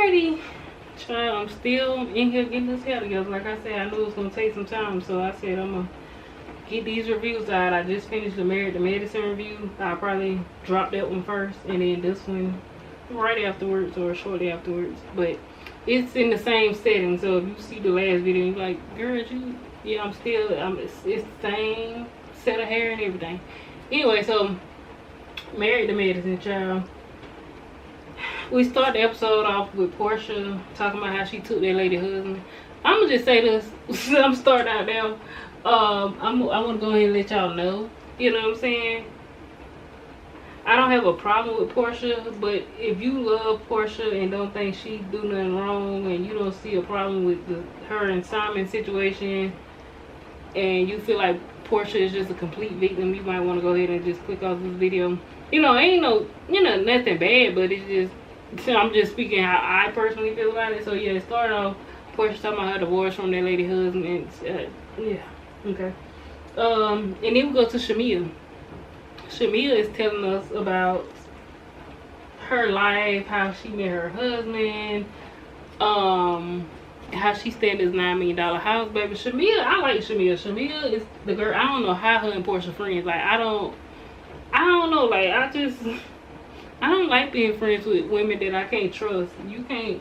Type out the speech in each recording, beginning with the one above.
Alrighty, child, I'm still in here getting this hair together. Like I said, I knew it was gonna take some time, so I said I'm gonna get these reviews out. I just finished the Married to Medicine review. I'll probably drop that one first, and then this one right afterwards or shortly afterwards. But it's in the same setting, so if you see the last video, you're like, girl, yeah, it's the same set of hair and everything. Anyway, so Married to Medicine, child. We start the episode off with Portia talking about how she took that lady husband. I'm gonna just say this. I'm starting out now. I want to go ahead and let y'all know. You know what I'm saying? I don't have a problem with Portia, but if you love Portia and don't think she do nothing wrong, and you don't see a problem with her and Simon situation, and you feel like Portia is just a complete victim, you might want to go ahead and just click off this video. You know, ain't no, nothing bad, but it's just, I'm just speaking how I personally feel about it. So yeah, it started off Portia talking about her divorce from that lady husband, and yeah, okay. And then we go to Shamia. Shamia is telling us about her life, how she met her husband, how she stayed in this $9 million house, baby. Shamia, I like Shamia. Shamia is the girl. I don't know how her and Portia friends. Like, I don't know. Like, I don't like being friends with women that I can't trust. You can't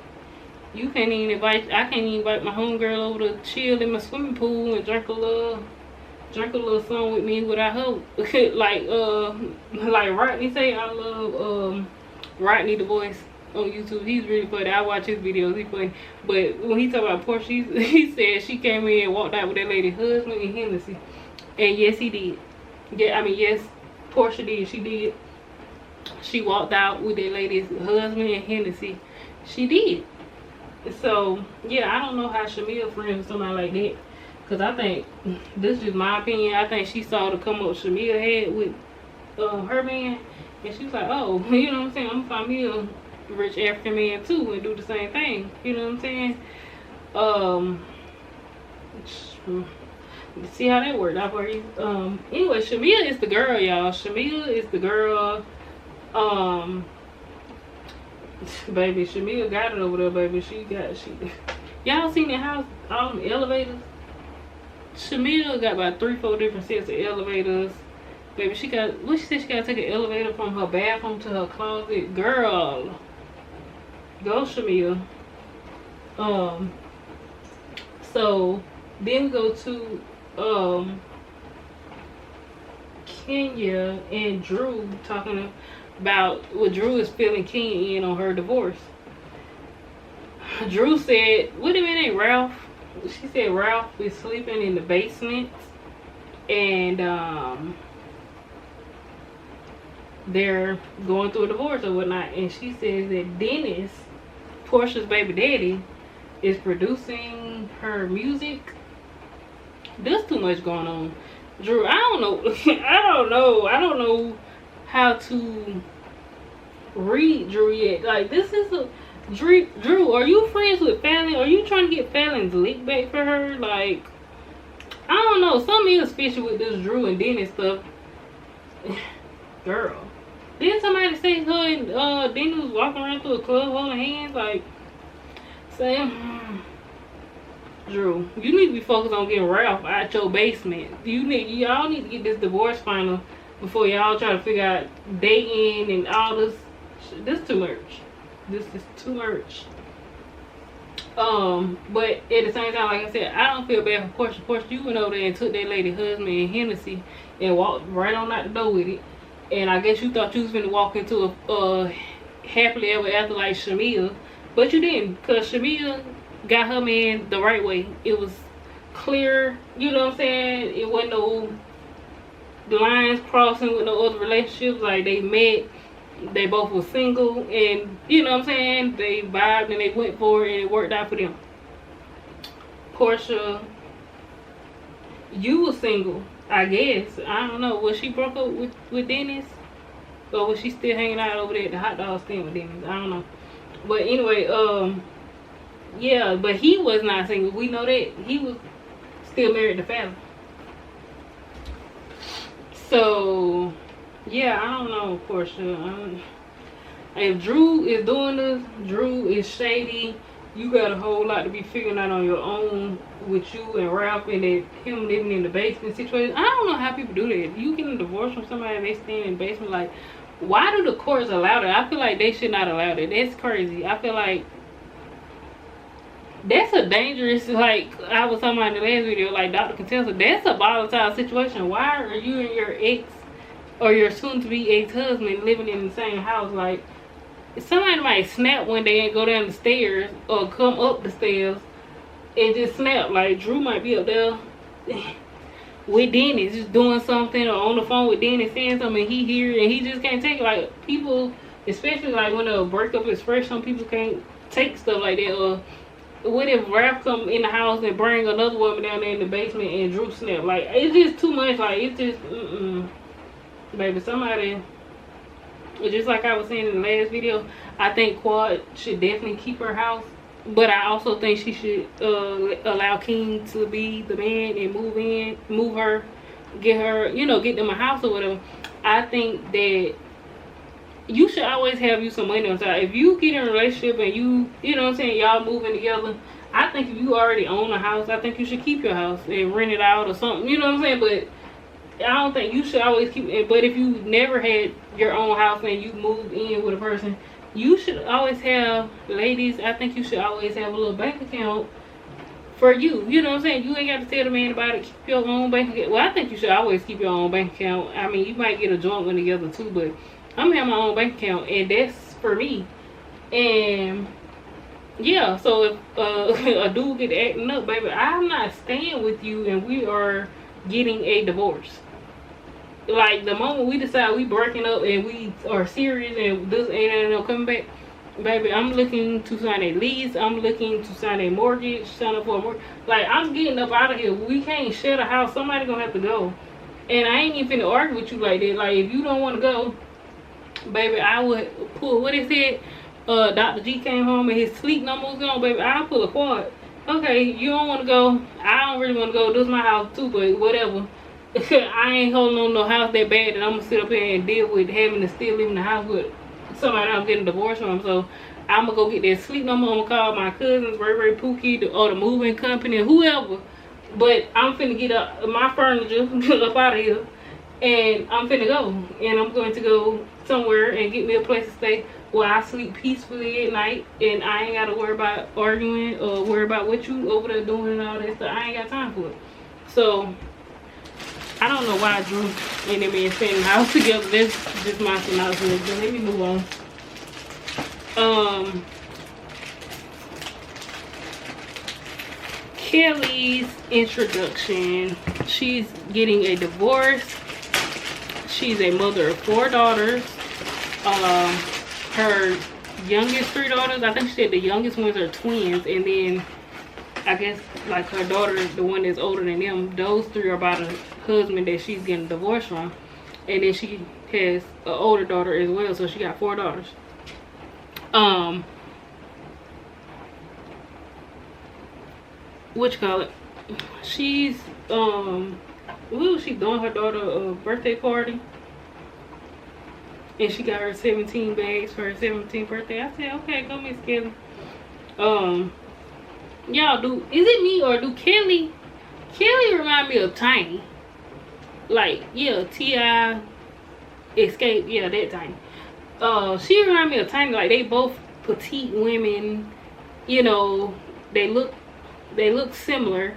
even invite. I can't even invite my homegirl over to chill in my swimming pool and drink a little song with me without her. like Rodney say, I love Rodney the voice on YouTube. He's really funny. I watch his videos. He's funny. But when he talk about Portia, he said she came in and walked out with that lady husband and Hennessy. And yes, he did. Yeah, I mean, yes, Portia did. She did. She walked out with that lady's husband and Hennessy. She did. So yeah, I don't know how Shamia friends with somebody like that. Cause I think, this is just my opinion, I think she saw the come up Shamia had with her man, and she was like, oh, you know what I'm saying, I'm gonna find me a rich African man too and do the same thing. You know what I'm saying? See how that worked out for you. Anyway, Shamia is the girl, y'all. Shamia is the girl. Baby, Shamia got it over there, baby. Y'all seen that house, all them elevators? Shamia got about 3-4 different sets of elevators. Baby, she said she gotta take an elevator from her bathroom to her closet. Girl, go Shamia. So then we go to Kenya and Drew talking about what Drew is filling Kenya in on her divorce. Drew said, what do you mean, Ralph? She said Ralph is sleeping in the basement, and they're going through a divorce or whatnot. And she says that Dennis, Portia's baby daddy, is producing her music. There's too much going on. Drew, I don't know. I don't know how to read Drew yet. Like, this is a Drew, are you friends with Fallon? Are you trying to get Fallon's lick back for her? Like, I don't know. Something is fishy with this Drew and Dennis stuff. Girl. Didn't somebody say her and Dennis was walking around through a club holding hands? Like, saying, Drew, you need to be focused on getting Ralph out your basement. Y'all need to get this divorce final before y'all try to figure out dating and all this. This too much. This is too much. But at the same time, like I said, I don't feel bad for Portia. Portia, you went over there and took that lady husband and Hennessy and walked right on out the door with it. And I guess you thought you was gonna walk into a happily ever after like Shamia, but you didn't, cause Shamia got her man the right way. It was clear, you know what I'm saying? It wasn't no lines crossing with no other relationships. Like, they met. They both were single, and you know what I'm saying, they vibed and they went for it and it worked out for them. Portia, you were single, I guess. I don't know, was she broke up with Dennis, or was she still hanging out over there at the hot dog stand with Dennis? I don't know. But anyway, yeah, but he was not single. We know that. He was still married to Fallon. So yeah, I don't know, Portia. If Drew is doing this, Drew is shady. You got a whole lot to be figuring out on your own with you and Ralph and that him living in the basement situation. I don't know how people do that. You getting a divorce from somebody and they stay in the basement. Like, why do the courts allow that? I feel like they should not allow that. That's crazy. I feel like that's a dangerous, like I was talking about in the last video, like Dr. Contessa, that's a volatile situation. Why are you and your ex or your soon-to-be ex-husband living in the same house? Like, somebody might snap one day and go down the stairs or come up the stairs and just snap. Like, Drew might be up there with Dennis just doing something, or on the phone with Dennis saying something, and he hear and he just can't take it. Like, people, especially like when a breakup is fresh, some people can't take stuff like that. Or what if Ralph come in the house and bring another woman down there in the basement and Drew snap? Like, it's just too much. Like, it's just baby, somebody, just like I was saying in the last video, I think Quad should definitely keep her house, but I also think she should allow King to be the man and move her, get her, you know, get them a house or whatever. I think that you should always have you some money on side. If you get in a relationship and you know what I'm saying, y'all moving together, I think if you already own a house, I think you should keep your house and rent it out or something, you know what I'm saying? But I don't think you should always keep it. But if you never had your own house and you moved in with a person, you should always have, ladies, I think you should always have a little bank account for you. You know what I'm saying? You ain't got to tell the man about it. Keep your own bank account. Well, I think you should always keep your own bank account. I mean, you might get a joint one together too, but I'm gonna have my own bank account, and that's for me. And yeah, so if a dude get acting up, baby, I'm not staying with you and we are getting a divorce. Like, the moment we decide we breaking up and we are serious and this ain't no coming back, baby, I'm looking to sign a lease. I'm looking to sign a mortgage, sign up for a mortgage. Like, I'm getting up out of here. We can't share the house. Somebody gonna have to go. And I ain't even finna argue with you like that. Like, if you don't want to go, baby, I would pull what it said. Dr. G came home and his sleep number was gone, baby. I'll pull a Quad. Okay, you don't want to go. I don't really want to go. This is my house too, but whatever. I ain't holding on no house that bad that I'm gonna sit up here and deal with having to still live in the house with somebody I'm getting divorced from. So I'm gonna go get that sleep number. I'm gonna call my cousins, Ray Pookie, or the moving company, whoever. But I'm finna get up my furniture up out of here, and I'm finna go. And I'm going to go somewhere and get me a place to stay where I sleep peacefully at night, and I ain't gotta worry about arguing or worry about what you over there doing and all that stuff. I ain't got time for it. So I don't know why Drew and them man staying in the house together. That's just my synopsis. But let me move on. Kelly's introduction. She's getting a divorce. She's a mother of 4 daughters. Her youngest 3 daughters, I think she said the youngest ones are twins, and then I guess like her daughter, the one that's older than them, those 3 are about a husband that she's getting divorced from. And then she has an older daughter as well, so she got 4 daughters. What you call it? She's she's doing her daughter a birthday party, and she got her 17 bags for her 17th birthday. I said, okay, go Miss Kelly. Y'all, is it me or do Kelly remind me of Tiny? Like, yeah, T.I. Escape, yeah, that Tiny. She remind me of Tiny. Like, they both petite women, you know, they look similar.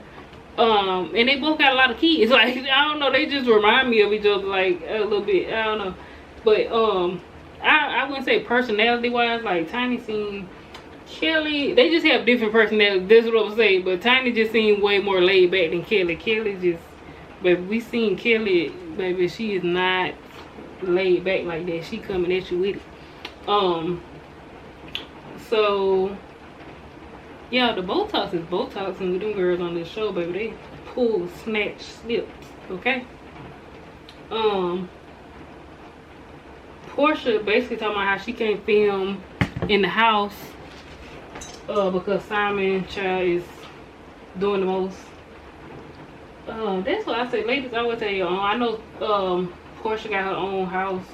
And they both got a lot of kids. Like, I don't know, they just remind me of each other, like, a little bit. I don't know. But I wouldn't say personality wise, like Tiny seemed, Kelly, they just have different personalities. That's what I'm saying. But Tiny just seemed way more laid back than Kelly. Kelly just, but we seen Kelly, baby, she is not laid back like that. She coming at you with it. So yeah, the Botox is Botox, and with them girls on this show, baby, they pull, snatch, slips, okay? Portia basically talking about how she can't film in the house because Simon child is doing the most. That's what I say, ladies, I always tell you, I know Portia got her own house.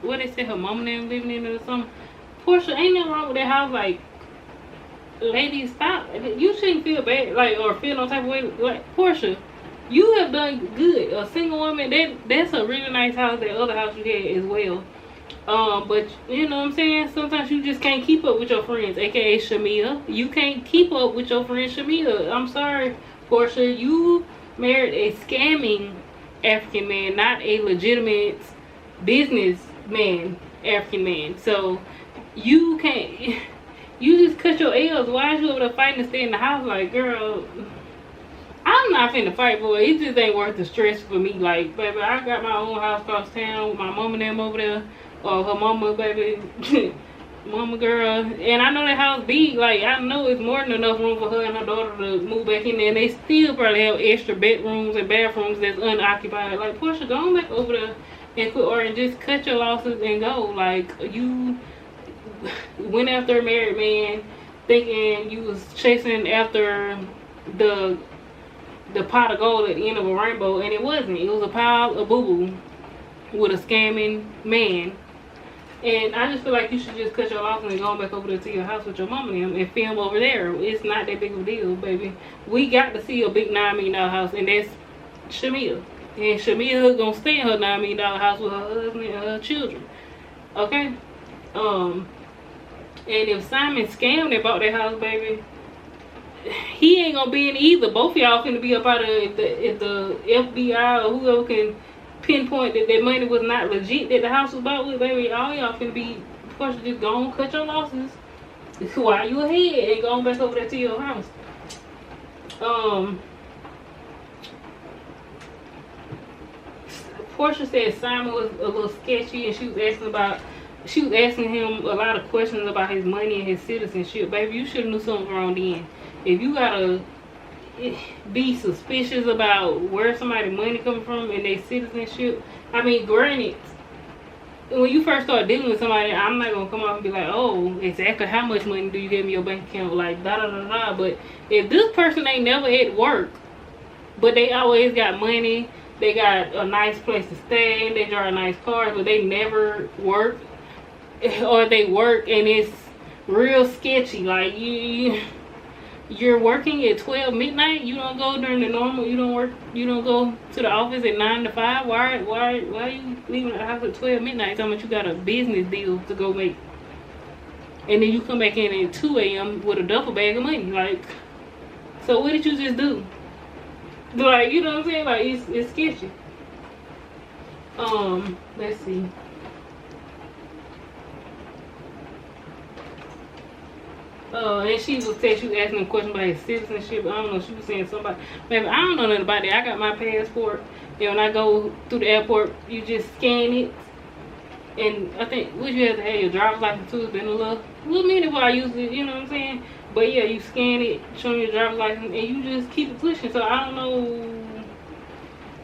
What they say her mama and them living in it or something. Portia, ain't nothing wrong with that house. Like, ladies, stop. You shouldn't feel bad, like, or feel no type of way. Like, Portia, you have done good. A single woman, that's a really nice house. That other house you had as well. But you know what I'm saying? Sometimes you just can't keep up with your friends, aka Shamia. You can't keep up with your friend Shamia. I'm sorry, Portia. You married a scamming African man, not a legitimate businessman African man. So you can't. You just cut your L's. Why is you over there fighting to stay in the house? Like, girl, I'm not finna fight for it. It just ain't worth the stress for me. Like, baby, I got my own house across town with my mom and them over there. Or her mama, baby. Mama girl. And I know that house big. Like, I know it's more than enough room for her and her daughter to move back in there. And they still probably have extra bedrooms and bathrooms that's unoccupied. Like, Portia, go on back over there and quit, or just cut your losses and go. Like, you went after a married man thinking you was chasing after the pot of gold at the end of a rainbow, and it wasn't. It was a pile of boo-boo with a scamming man. And I just feel like you should just cut your losses and go back over there to your house with your mom and them and film over there. It's not that big of a deal, baby. We got to see a big $9 million house, and that's Shamia. And Shamia gonna stay in her $9 million house with her husband and her children. Okay? And if Simon scammed and bought that house, baby, he ain't gonna be in either. Both of y'all finna be up out of if the FBI or whoever can pinpoint that money was not legit that the house was bought with, baby. All y'all finna be, of course, just go on, cut your losses while you ahead and go back over there to your house. Portia said Simon was a little sketchy, and she was asking him a lot of questions about his money and his citizenship. Baby, you should have knew something wrong then. If you gotta be suspicious about where somebody's money coming from and their citizenship, I mean, granted, when you first start dealing with somebody, I'm not gonna come out and be like, oh, exactly how much money do you have in your bank account, like da da da da. But if this person ain't never at work, but they always got money, they got a nice place to stay, they drive nice cars, but they never work, or they work and it's real sketchy. Like, you're working at 12 midnight, you don't go during the normal, you don't go to the office at 9 to 5. Why are you leaving the house at 12 midnight talking about you got a business deal to go make, and then you come back in at 2 a.m. with a duffel bag of money? Like, so what did you just do? Like, you know what I'm saying? Like, it's sketchy. Let's see. And she was asking him a question about his citizenship. I don't know, she was saying somebody, maybe, I don't know nothing about that. I got my passport, and when I go through the airport, you just scan it. And I think, would you have to have your driver's license too? It's been a little minute before I used it, you know what I'm saying? But yeah, you scan it, show me your driver's license, and you just keep it pushing. So I don't know.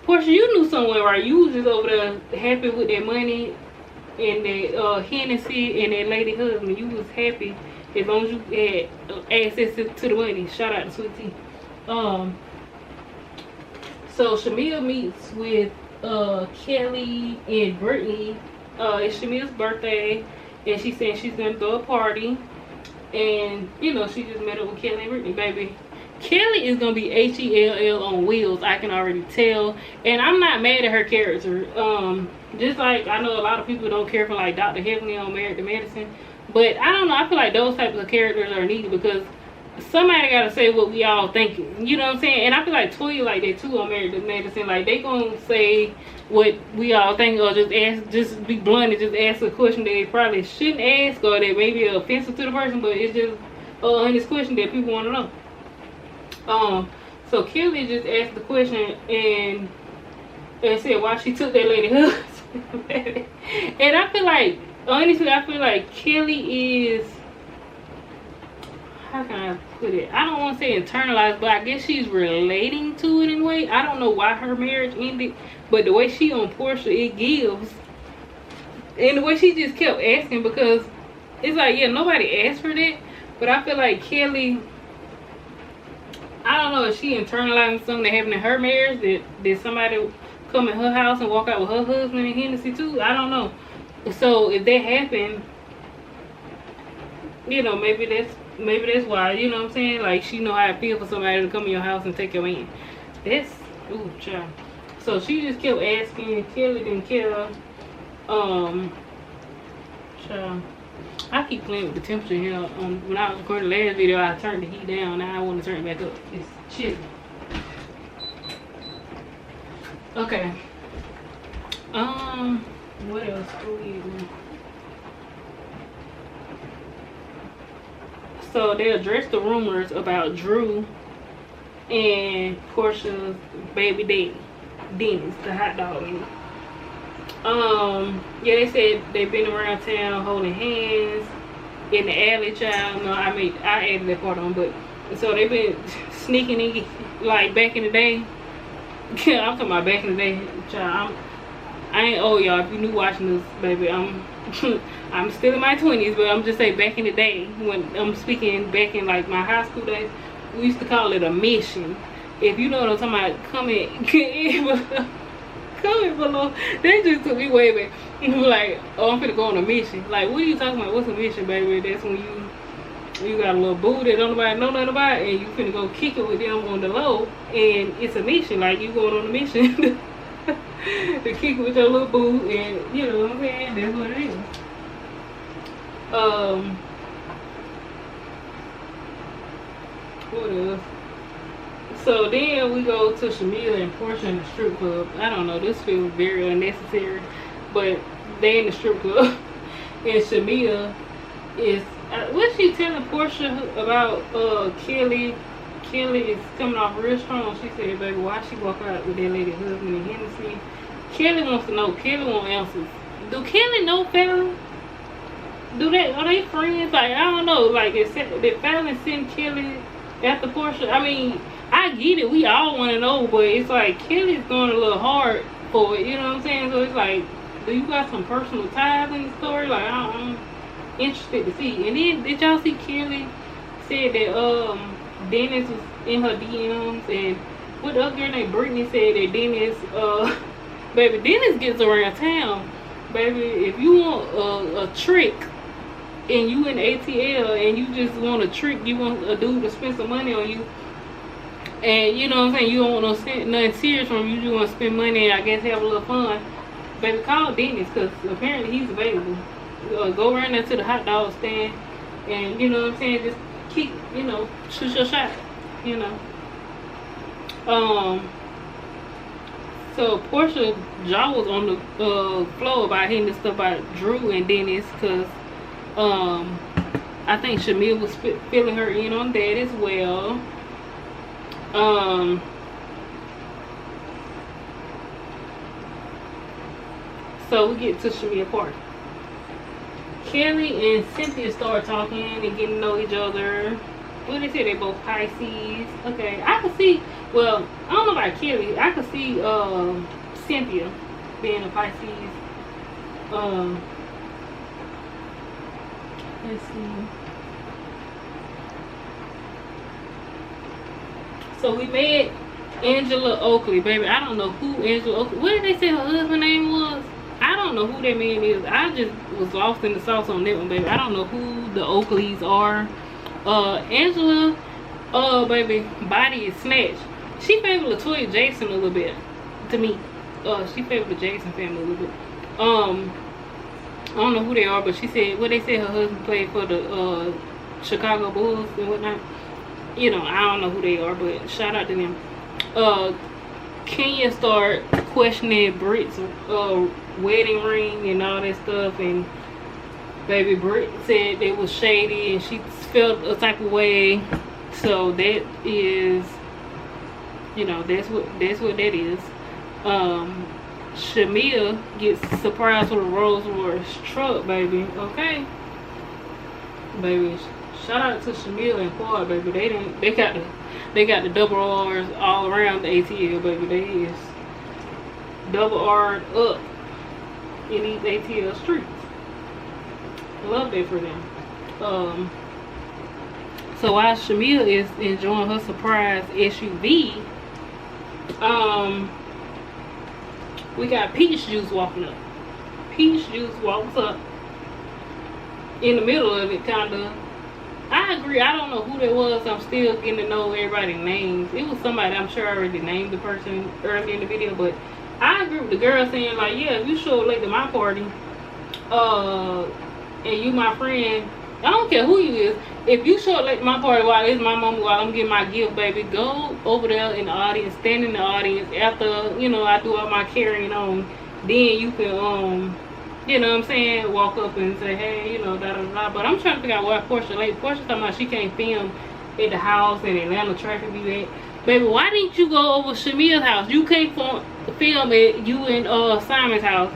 Portia, you knew somewhere, right? You was just over there happy with that money and that Hennessy and that lady husband. You was happy as long as you had access to the money. Shout out to Sweet Tea. So Shamia meets with Kelly and Brittany. It's Shamia's birthday, and she said she's gonna throw a party. And you know, she just met up with Kelly and Brittany, baby. Kelly is gonna be HELL on wheels, I can already tell. And I'm not mad at her character. Just like I know a lot of people don't care for like Dr. Heavenly on Married to Medicine. But I don't know, I feel like those types of characters are needed because somebody gotta say what we all thinking. You know what I'm saying? And I feel like Toya like that too on Married to Medicine. Like, they gonna say what we all think, or just be blunt and just ask a question that they probably shouldn't ask, or that may be offensive to the person, but it's just an honest question that people want to know. So Kelly just asked the question and said why she took that lady husband. And I feel like, honestly, I feel like Kelly is, how can I put it? I don't want to say internalized, but I guess she's relating to it in a way. I don't know why her marriage ended, but the way she on Portia, it gives. And the way she just kept asking, because it's like, yeah, nobody asked for that, but I feel like Kelly, I don't know if she internalizing something that happened in her marriage, that did somebody come in her house and walk out with her husband and Hennessy too? I don't know. So if that happened, you know, maybe that's why, you know what I'm saying? Like, she know how it feel for somebody to come in your house and take your man. That's, ooh, child. So she just kept asking. Kelly didn't care. Child. I keep playing with the temperature here. When I was recording the last video, I turned the heat down. Now I want to turn it back up. It's chilly. Okay. What else? So they addressed the rumors about Drew and Portia's baby daddy, Dennis, the hot dog man. Yeah, they said they've been around town holding hands in the alley, child. No, I added that part on, but so they've been sneaking in, like back in the day. Yeah, I'm talking about back in the day, child. I ain't old, y'all. If you new watching this, baby, I'm still in my 20s, but I'm just saying back in the day, when I'm speaking back in like my high school days, we used to call it a mission. If you know what I'm talking about, comment below. They just took me way back. Like, oh, I'm finna go on a mission. Like, what are you talking about? What's a mission, baby? That's when you got a little boo that don't nobody know nothing about, and you finna go kick it with them on the low, and it's a mission. Like, you going on a mission to kick it with your little boo, and you know what I'm saying? That's what it is. What else? So then we go to Shamia and Portia in the strip club. I don't know, this feels very unnecessary, but they in the strip club, and Shamia is what's she telling Portia about Kelly? Kelly is coming off real strong. She said, baby, why she walk out with that lady husband and Hennessy? Kelly wants to know. Kelly want answers. Do Kelly know Fallon? Are they friends? Like, I don't know. Like, did Fallon send Kelly after Portia? I mean, I get it. We all want to know, but it's like Kelly's going a little hard for it. You know what I'm saying? So it's like, do you got some personal ties in the story? Like, I'm interested to see. And then, did y'all see Kelly said that Dennis was in her DMs, and what the other girl named Brittany said that Dennis, baby, Dennis gets around town. Baby, if you want a trick, and you in ATL, and you just want a trick, you want a dude to spend some money on you, and you know what I'm saying, you don't want nothing serious from you, just want to spend money and I guess have a little fun, baby, call Dennis, because apparently he's available. Go around there to the hot dog stand, and you know what I'm saying, just keep, you know, shoot your shot, you know. So Portia jaw was on the floor about hearing this stuff about Drew and Dennis, because I think Shamil was filling her in on that as well. So we get to Shamil party. Kelly and Cynthia start talking and getting to know each other. What they say, they both Pisces. Okay, I can see, well, I don't know about Kelly. I can see Cynthia being a Pisces. Let's see. So we met Angela Oakley, baby. I don't know who Angela Oakley. What did they say her husband's name was? I don't know who that man is. I just was lost in the sauce on that one, baby. I don't know who the Oakleys are. Angela, baby, body is snatched. She favored LaToya Jason a little bit, to me. She favored the Jason family a little bit. I don't know who they are, but she said, what they said her husband played for the Chicago Bulls and whatnot. You know, I don't know who they are, but shout out to them. Kenya started questioning Britt's wedding ring and all that stuff, and baby, Britt said it was shady and she felt a type of way. So that is, you know, that's what that is. Shamia gets surprised with a Rolls Royce truck, baby. Okay, baby. Shout out to Shamia and Quad, baby. They got the double R's all around the ATL, baby. They is double R'd up in these ATL streets. Love that for them. So while Shamia is enjoying her surprise SUV, we got Peach Juice walking up. Peach Juice walks up in the middle of it, kinda, I agree. I don't know who that was. I'm still getting to know everybody's names. It was somebody, I'm sure I already named the person earlier in the video, but I agree with the girl saying like, yeah, if you show up late to my party, and you my friend, I don't care who you is. If you show up late to my party while it's my mama, while I'm getting my gift, baby, go over there in the audience, stand in the audience after, you know, I do all my carrying on. Then you can, you know what I'm saying, walk up and say, hey, you know, da da da. But I'm trying to figure out why Portia late. Portia talking about she can't film at the house and Atlanta traffic be bad. Baby, why didn't you go over Shamia's house? You can't film at you and Simon's house.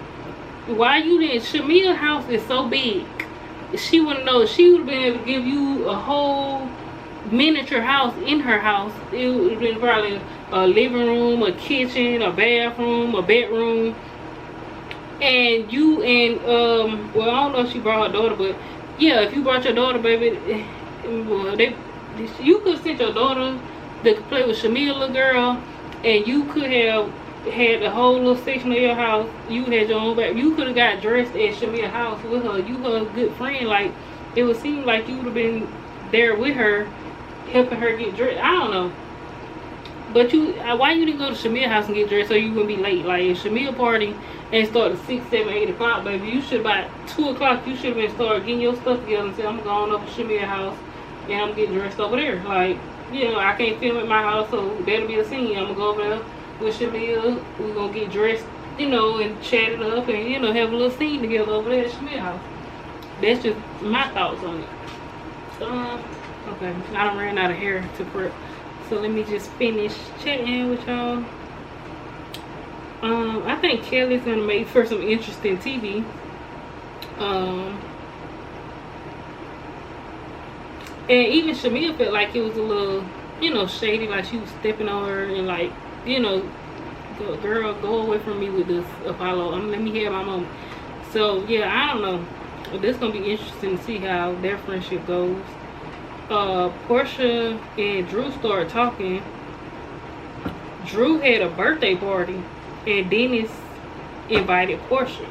Why you didn't? Shamia's house is so big. She wouldn't know. She would have been able to give you a whole miniature house in her house. It would have been probably a living room, a kitchen, a bathroom, a bedroom. And you and well, I don't know if she brought her daughter, but yeah, if you brought your daughter, baby, well, you could send your daughter to play with Shamia, little girl, and you could have had the whole little section of your house. You had your own back. You could have got dressed at Shamia's house with her. You her good friend. Like, it would seem like you would have been there with her, helping her get dressed. I don't know. But you, why you didn't go to Shamia's house and get dressed so you wouldn't be late? Like, if Shamia party and start at 6, 7, 8 o'clock, baby, you should by 2 o'clock you should have been started getting your stuff together and say, I'm going over to Shamia's house and I'm getting dressed over there. Like, you know, I can't film at my house, so that'll be a scene. I'm gonna go over there with Shamia. We're gonna get dressed, you know, and chat it up and, you know, have a little scene together over there at Shamia's house. That's just my thoughts on it. Okay, I done ran out of hair to prep. So let me just finish chatting with y'all. I think Kelly's gonna make for some interesting TV. And even Shamia felt like it was a little, you know, shady, like she was stepping on her and like, you know, girl, go away from me with this Apollo. Let me have my moment. So yeah, I don't know. This gonna be interesting to see how their friendship goes. Portia and Drew started talking. Drew had a birthday party and Dennis invited Portia.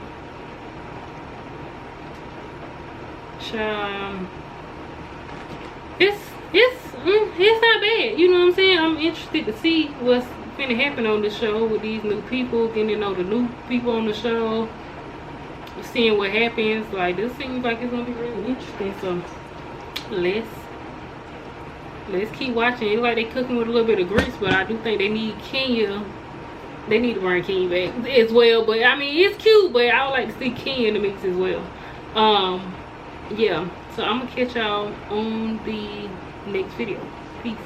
It's not bad, you know what I'm saying? I'm interested to see what's gonna happen on the show with these new people, getting to know the new people on the show, seeing what happens. Like, this seems like it's gonna be really interesting. So let's keep watching. It's like they cooking with a little bit of grease, but I do think they need Kenya. They need to bring Kenya back as well. But I mean, it's cute, but I would like to see Kenya in the mix as well. Yeah, so I'm gonna catch y'all on the next video. Peace.